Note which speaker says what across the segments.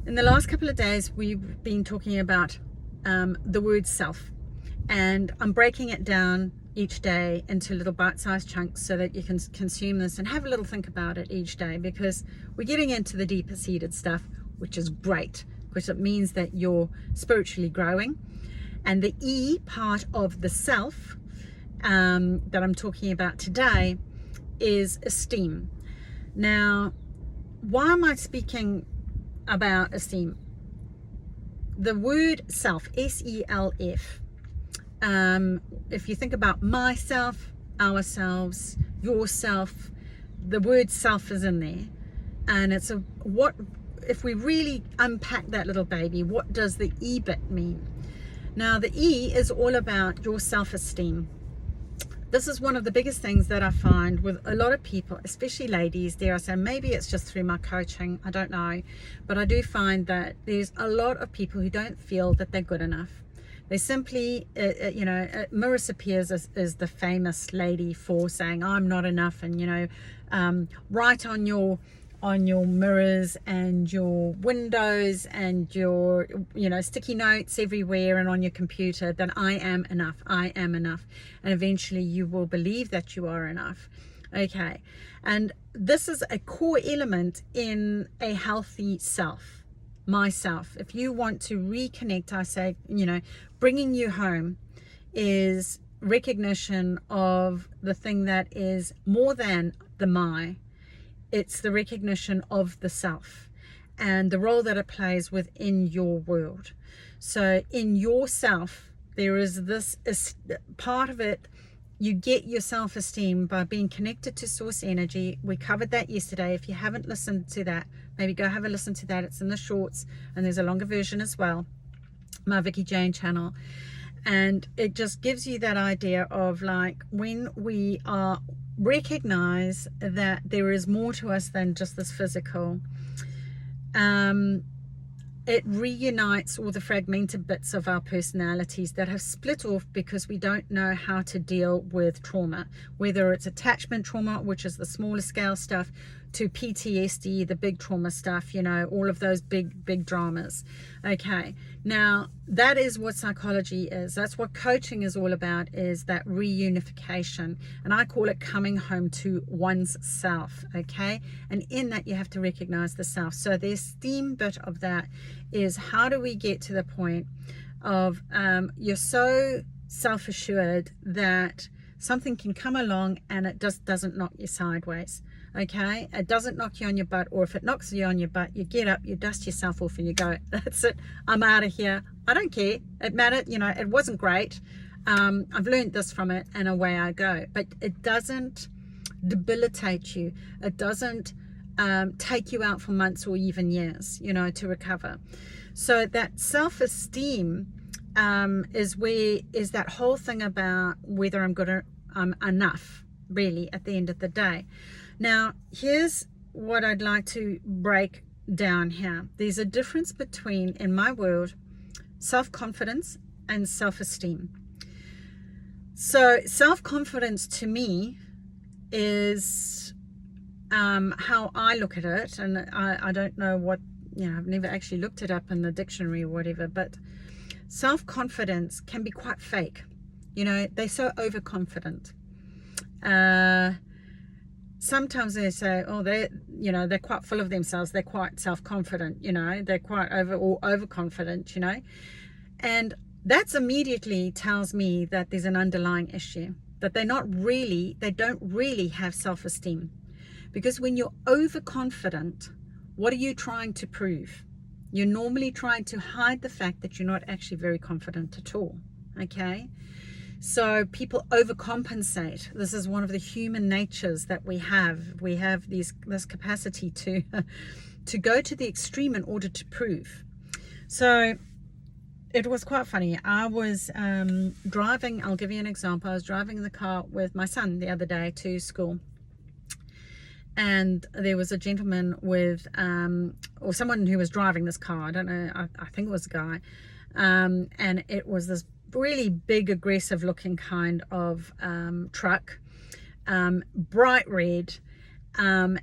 Speaker 1: In the last couple of days, we've been talking about the word self, and I'm breaking it down each day into little bite-sized chunks so that you can consume this and have a little think about it each day, because we're getting into the deeper seated stuff, which is great because it means that you're spiritually growing. And the E part of the self that I'm talking about today is esteem. Now, why am I speaking about esteem? The word self, S-E-L-F, if you think about myself, ourselves, yourself, the word self is in there. And it's what if we really unpack that little baby, what does the E bit mean? Now, the E is all about your self-esteem. This is one of the biggest things that I find with a lot of people, especially ladies, dare I say, maybe it's just through my coaching, I don't know, but I do find that there's a lot of people who don't feel that they're good enough. They simply, Marissa Peers is the famous lady for saying, I'm not enough, and, write on your mirrors and your windows and your sticky notes everywhere and on your computer that I am enough, and eventually you will believe that you are enough. Okay, and this is a core element in a healthy self, myself. If you want to reconnect, I say, bringing you home is recognition of the thing that is more than the my. It's the recognition of the self and the role that it plays within your world. So in yourself, there is this part of it. You get your self-esteem by being connected to source energy. We covered that yesterday. If you haven't listened to that, maybe go have a listen to that. It's in the shorts, and there's a longer version as well, my VICKI Jane channel. And it just gives you that idea of, like, when we are recognize that there is more to us than just this physical, it reunites all the fragmented bits of our personalities that have split off because we don't know how to deal with trauma, whether it's attachment trauma, which is the smaller scale stuff, to PTSD, the big trauma stuff, all of those big dramas. Okay, now that is what psychology is. That's what coaching is all about, is that reunification. And I call it coming home to one's self. Okay, and in that you have to recognize the self. So the esteem bit of that is, how do we get to the point of you're so self-assured that something can come along and it just doesn't knock you sideways. Okay, it doesn't knock you on your butt, or if it knocks you on your butt, you get up, you dust yourself off, and you go, that's it, I'm out of here. I don't care, it mattered, it wasn't great, I've learned this from it, and away I go. But it doesn't debilitate you. It doesn't take you out for months or even years, to recover. So that self-esteem is that whole thing about whether I'm good or I'm enough, really, at the end of the day. Now, here's what I'd like to break down here. There's a difference between, in my world, self-confidence and self-esteem. So self-confidence to me is how I look at it, and I don't know what, I've never actually looked it up in the dictionary or whatever, but self-confidence can be quite fake. They're so overconfident. Sometimes they say, oh, they're quite full of themselves, they're quite self-confident, they're quite overconfident, and that's immediately tells me that there's an underlying issue, that they don't really have self-esteem. Because when you're overconfident, what are you trying to prove? You're normally trying to hide the fact that you're not actually very confident at all. Okay, so people overcompensate. This is one of the human natures that we have. We have this capacity to go to the extreme in order to prove. So it was quite funny. I was driving, I'll give you an example. I was driving in the car with my son the other day to school. And there was a gentleman with, or someone who was driving this car. I don't know, I think it was a guy. And it was this really big, aggressive looking kind of truck, bright red. And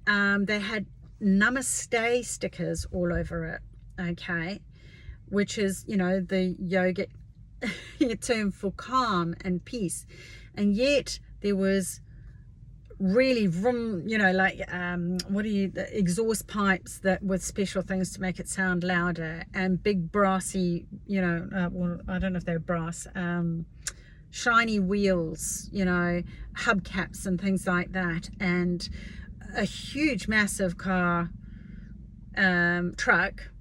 Speaker 1: they had namaste stickers all over it, okay, which is, you know, the yogic term for calm and peace. And yet there was really vroom, you know, like the exhaust pipes that with special things to make it sound louder, and big brassy, you know, well, I don't know if they're brass, shiny wheels, you know, hubcaps and things like that, and a huge massive car, truck,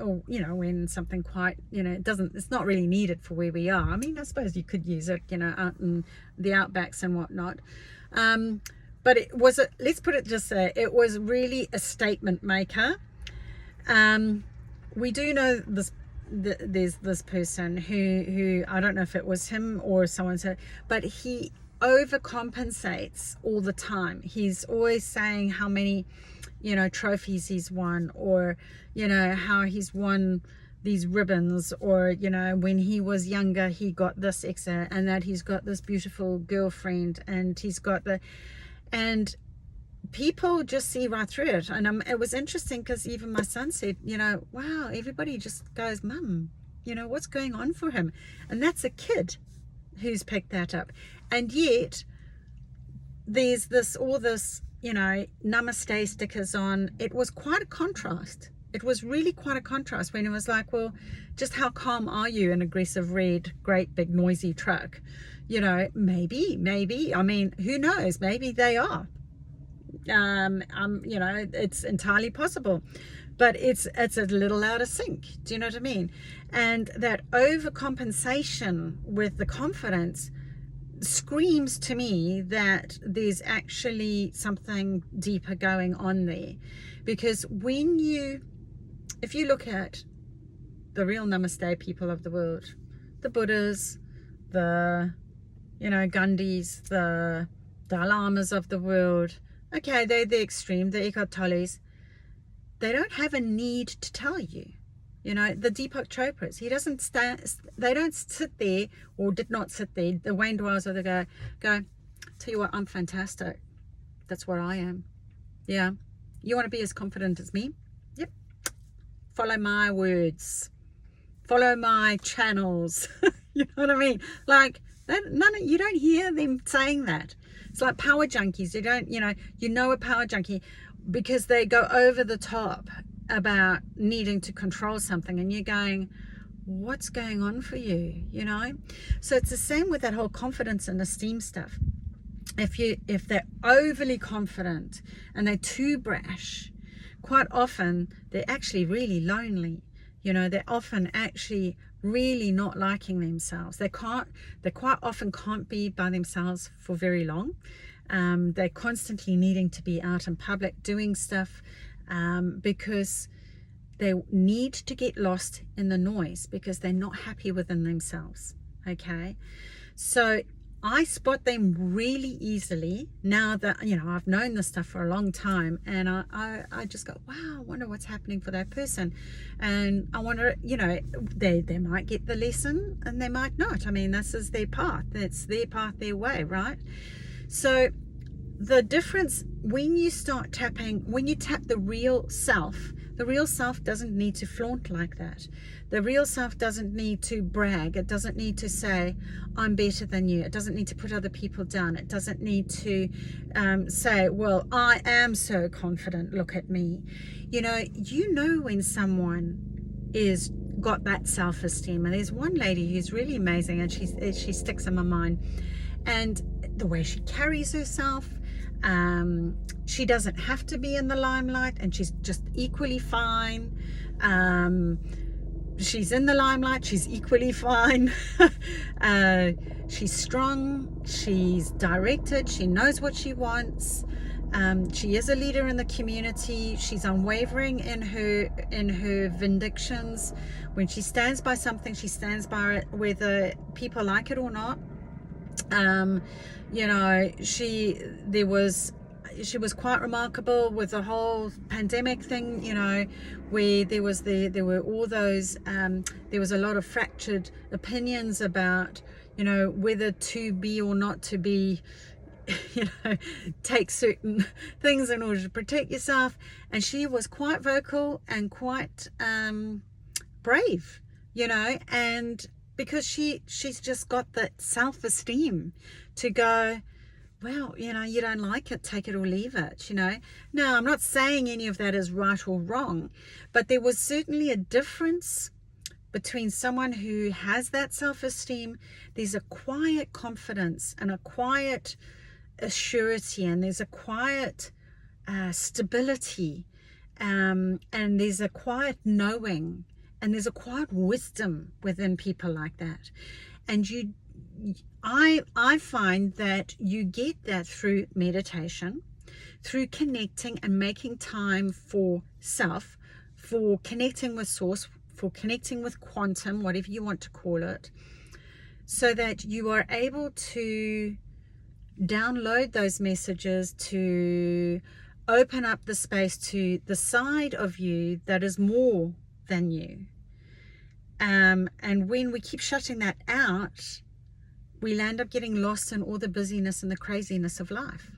Speaker 1: or, you know, when something quite, you know, it's not really needed for where we are. I mean, I suppose you could use it, you know, out in the outbacks and whatnot, but it was let's put it just there, it was really a statement maker. We do know this, there's this person who I don't know if it was him or someone said, but he overcompensates all the time. He's always saying how many, you know, trophies he's won, or, you know, how he's won these ribbons, or, you know, when he was younger he got this extra, and that he's got this beautiful girlfriend, and he's got and people just see right through it. And it was interesting because even my son said, you know, wow, everybody just goes, Mum, you know, what's going on for him? And that's a kid who's picked that up. And yet there's all this, you know, namaste stickers on. It was quite a contrast. It was really quite a contrast when it was like, well, just how calm are you, an aggressive red, great big noisy truck? You know, maybe, I mean, who knows? Maybe they are. You know, it's entirely possible, but it's a little out of sync. Do you know what I mean? And that overcompensation with the confidence screams to me that there's actually something deeper going on there. Because if you look at the real namaste people of the world, the Buddhas, the, you know, Gandhis, the Dalai Lamas of the world, okay, they're the extreme, the Eckhart Tolles, they don't have a need to tell you. You know, the Deepak Chopras, they don't sit there, or did not sit there, the Wayne Dwyers, or they go, tell you what, I'm fantastic. That's what I am. Yeah. You want to be as confident as me? Yep. Follow my words. Follow my channels. You know what I mean? Like, you don't hear them saying that. It's like power junkies. You know a power junkie because they go over the top about needing to control something, and you're going, what's going on for you? You know? So it's the same with that whole confidence and esteem stuff. If they're overly confident and they're too brash, quite often they're actually really lonely. You know, they're often actually really not liking themselves. They quite often can't be by themselves for very long. They're constantly needing to be out in public doing stuff, because they need to get lost in the noise because they're not happy within themselves. Okay, so I spot them really easily now that, you know, I've known this stuff for a long time, and I just go, wow, I wonder what's happening for that person. And I wonder, you know, they might get the lesson and they might not. I mean, this is their path. It's their path, their way, right? So the difference when you tap the real self doesn't need to flaunt like that. The real self doesn't need to brag. It doesn't need to say, I'm better than you. It doesn't need to put other people down. It doesn't need to say, well, I am so confident, look at me. You know when someone is got that self-esteem. And there's one lady who's really amazing, and she sticks in my mind. And the way she carries herself, she doesn't have to be in the limelight, and she's just equally fine. She's in the limelight, she's equally fine. She's strong, she's directed, she knows what she wants. She is a leader in the community. She's unwavering in her vindictions. When she stands by something, she stands by it whether people like it or not. She was quite remarkable with the whole pandemic thing, where there was a lot of fractured opinions about, whether to be or not to be take certain things in order to protect yourself. And she was quite vocal and quite brave, and because she's just got that self-esteem to go, well, you don't like it, take it or leave it. Now, I'm not saying any of that is right or wrong, but there was certainly a difference between someone who has that self-esteem. There's a quiet confidence and a quiet assurity, and there's a quiet stability, and there's a quiet knowing, and there's a quiet wisdom within people like that. And I find that you get that through meditation, through connecting and making time for self, for connecting with source, for connecting with quantum, whatever you want to call it, so that you are able to download those messages, to open up the space to the side of you that is more than you. And when we keep shutting that out, we'll end up getting lost in all the busyness and the craziness of life.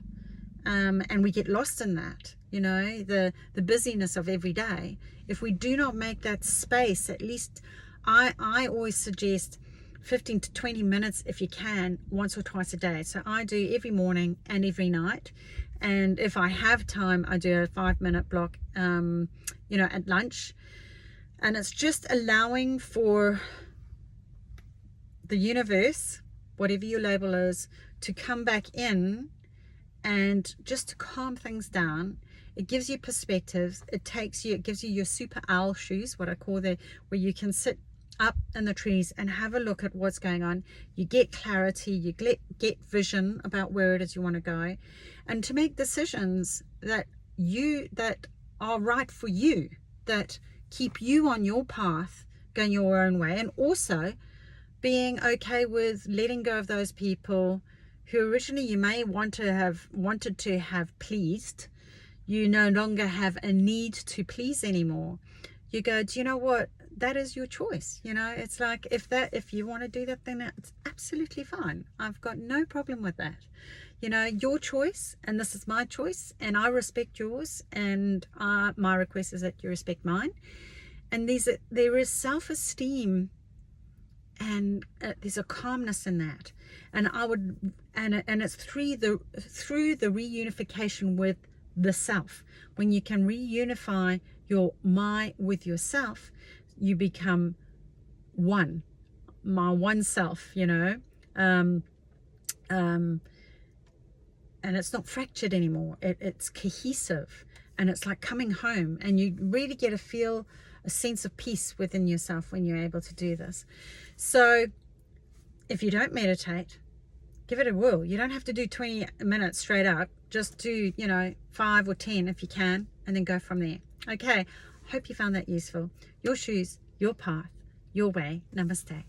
Speaker 1: And we get lost in that, the busyness of every day. If we do not make that space, at least I always suggest 15 to 20 minutes if you can, once or twice a day. So I do every morning and every night. And if I have time, I do a 5-minute block, at lunch. And it's just allowing for the universe, whatever your label is, to come back in and just to calm things down. It gives you perspectives. It gives you your super owl shoes, what I call where you can sit up in the trees and have a look at what's going on. You get clarity, you get vision about where it is you want to go, and to make decisions that are right for you, that keep you on your path, going your own way, and also being okay with letting go of those people who originally you may wanted to have pleased. You no longer have a need to please anymore. You go, do you know what? That is your choice. It's like, if you want to do that, then it's absolutely fine. I've got no problem with that. Your choice, and this is my choice, and I respect yours, and my request is that you respect mine. And there is self-esteem, and there's a calmness in that. And it's through the reunification with the self. When you can reunify your my with yourself, you become one, my one self, and it's not fractured anymore. It's cohesive, and it's like coming home, and you really get a sense of peace within yourself when you're able to do this. So if you don't meditate, give it a whirl. You don't have to do 20 minutes straight up. Just do 5 or 10 if you can, and then go from there. Okay, hope you found that useful. Your shoes, your path, your way. Namaste.